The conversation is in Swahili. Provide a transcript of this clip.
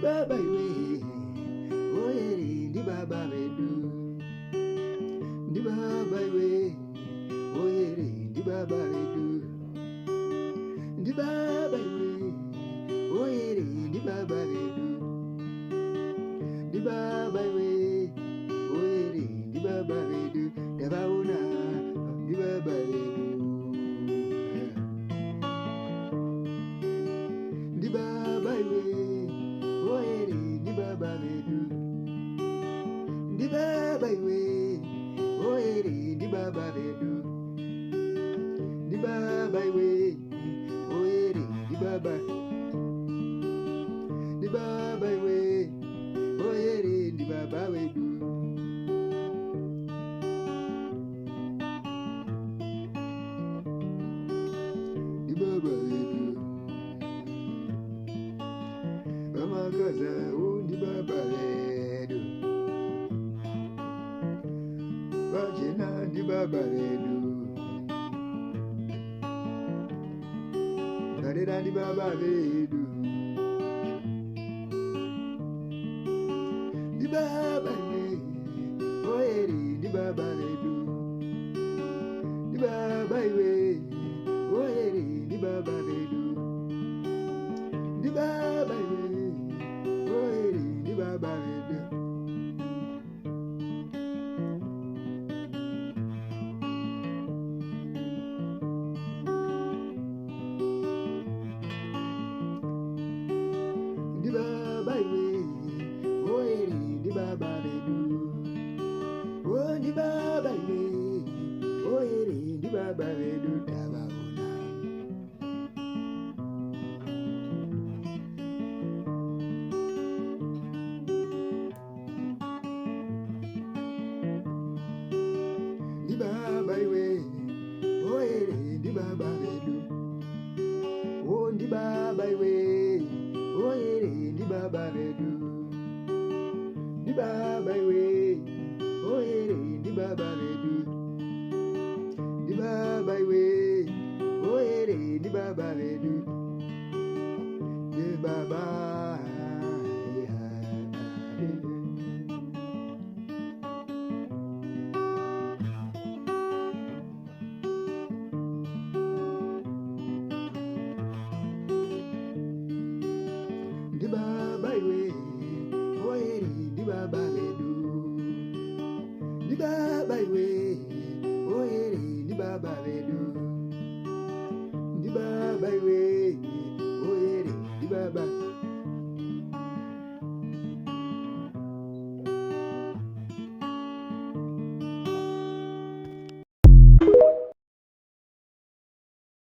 baba iwe oyeri ndi baba bedu ndi baba iwe oyeri ndi baba bedu ndi baba iwe oyeri ndi baba bedu ndi baba iwe oyeri ndi baba bedu tabaona ndi baba bedu ndi baba iwe oyeri ndi baba bedu ndi baba iwe oyeri ndi baba bedu ndi baba iwe oyeri ndi baba iwe oyeri ndi baba bedu ndi baba bedu amakaza undi baba bedu bajena ndi baba bedu karera ndi baba bedu ndi baba iwe oyeri ndi baba bedu ndi baba iwe oyeri ndi baba bedu ndi baba iwe oyeri ndi baba bedu ndi baba iwe oyeri ndi baba bedu ndi baba iwe oyeri ndi baba bedu tabaona ndi baba iwe oyeri ndi baba bedu ndi baba iwe oyeri ndi baba bedu ndi baba iwe oyeri ndi baba bedu ndi baba iwe oyeri ndi baba bedu ndi baba ndi baba iwe oyeri ndi baba bedu ndi baba iwe oyeri ndi baba bedu ndi baba iwe oyeri ndi baba